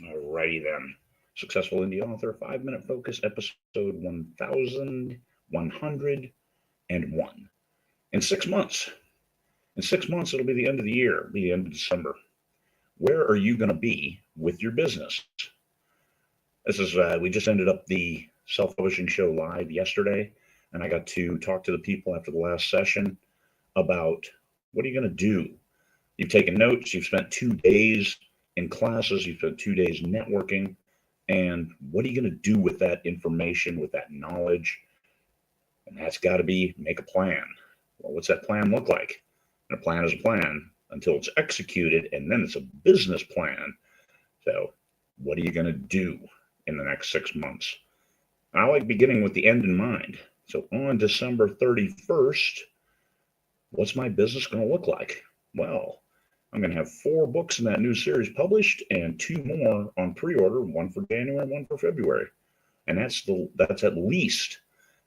Alrighty then. Successful Indie Author 5 Minute Focus, episode 1101. In 6 months, it'll be the end of the year, it'll be the end of December. Where are you going to be with your business? We just ended up the self publishing show live yesterday, and I got to talk to the people after the last session about what are you going to do? You've taken notes, you've spent 2 days in classes, you've spent 2 days networking, and what are you going to do with that information, with that knowledge? And that's got to be make a plan. Well, what's that plan look like? And a plan is a plan until it's executed, and then it's a business plan. So what are you going to do in the next 6 months? I like beginning with the end in mind. So on December 31st, what's my business going to look like? Well, I'm going to have 4 books in that new series published and 2 more on pre-order, one for January, one for February. And that's at least.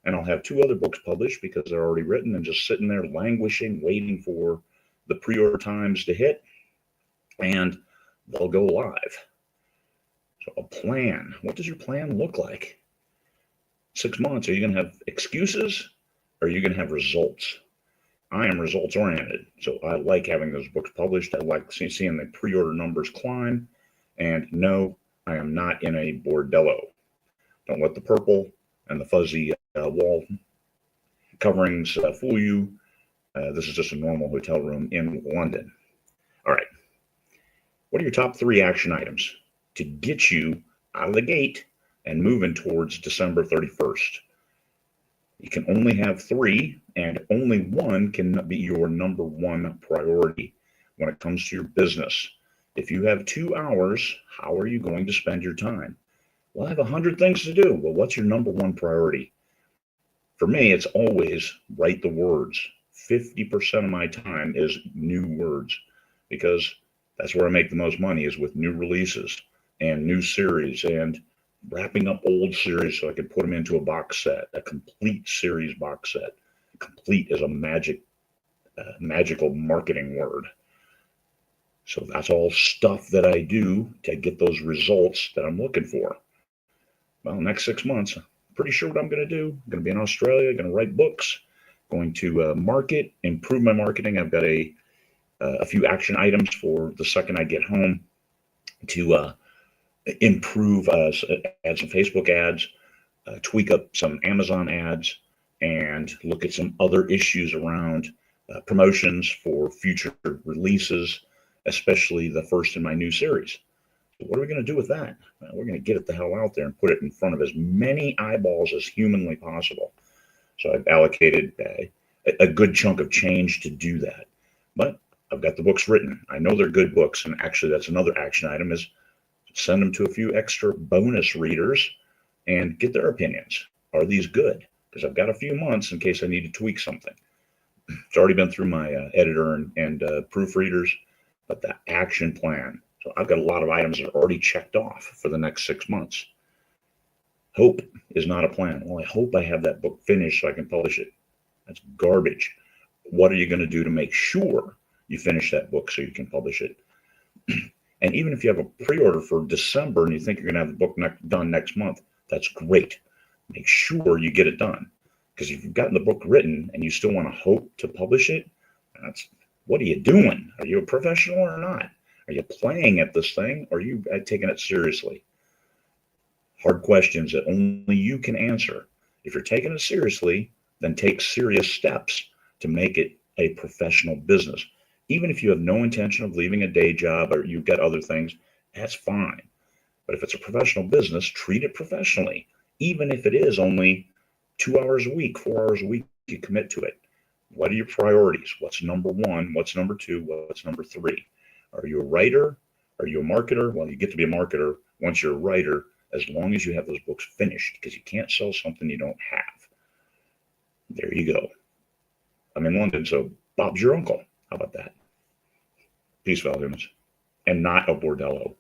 And I'll have 2 other books published because they're already written and just sitting there languishing, waiting for the pre-order times to hit, and they'll go live. So a plan. What does your plan look like? 6 months, are you going to have excuses or are you going to have results? I am results oriented, so I like having those books published. I like seeing the pre-order numbers climb. And no, I am not in a bordello. Don't let the purple and the fuzzy wall coverings fool you. This is just a normal hotel room in London. All right. What are your top 3 action items to get you out of the gate and moving towards December 31st? You can only have 3, and only one can be your number 1 priority when it comes to your business. If you have 2 hours, how are you going to spend your time? Well, I have 100 things to do. Well, what's your number 1 priority? For me, it's always write the words. 50% of my time is new words, because that's where I make the most money, is with new releases and new series and wrapping up old series so I can put them into a box set, a complete series box set. Complete is a magical marketing word. So that's all stuff that I do to get those results that I'm looking for. Well, next 6 months, I'm pretty sure what I'm going to do. I'm going to be in Australia, going to write books, going to market, improve my marketing. I've got a few action items for the second I get home to improve, add some Facebook ads, tweak up some Amazon ads, and look at some other issues around promotions for future releases, especially the first in my new series. So what are we going to do with that? Well, we're going to get it the hell out there and put it in front of as many eyeballs as humanly possible. So I've allocated a good chunk of change to do that. But I've got the books written. I know they're good books. And actually, that's another action item, is send them to a few extra bonus readers and get their opinions. Are these good? Because I've got a few months in case I need to tweak something. It's already been through my editor and proofreaders, but the action plan. So I've got a lot of items that are already checked off for the next 6 months. Hope is not a plan. Well, I hope I have that book finished so I can publish it. That's garbage. What are you going to do to make sure you finish that book so you can publish it? And even if you have a pre-order for December and you think you're going to have the book done next month, that's great. Make sure you get it done. Because if you've gotten the book written and you still want to hope to publish it, what are you doing? Are you a professional or not? Are you playing at this thing, or are you taking it seriously? Hard questions that only you can answer. If you're taking it seriously, then take serious steps to make it a professional business. Even if you have no intention of leaving a day job or you've got other things, that's fine. But if it's a professional business, treat it professionally. Even if it is only 2 hours a week, 4 hours a week, you commit to it. What are your priorities? What's number 1? What's number 2? What's number 3? Are you a writer? Are you a marketer? Well, you get to be a marketer once you're a writer, as long as you have those books finished, because you can't sell something you don't have. There you go. I'm in London, so Bob's your uncle. How about that? Peace, fellow humans. And not a bordello.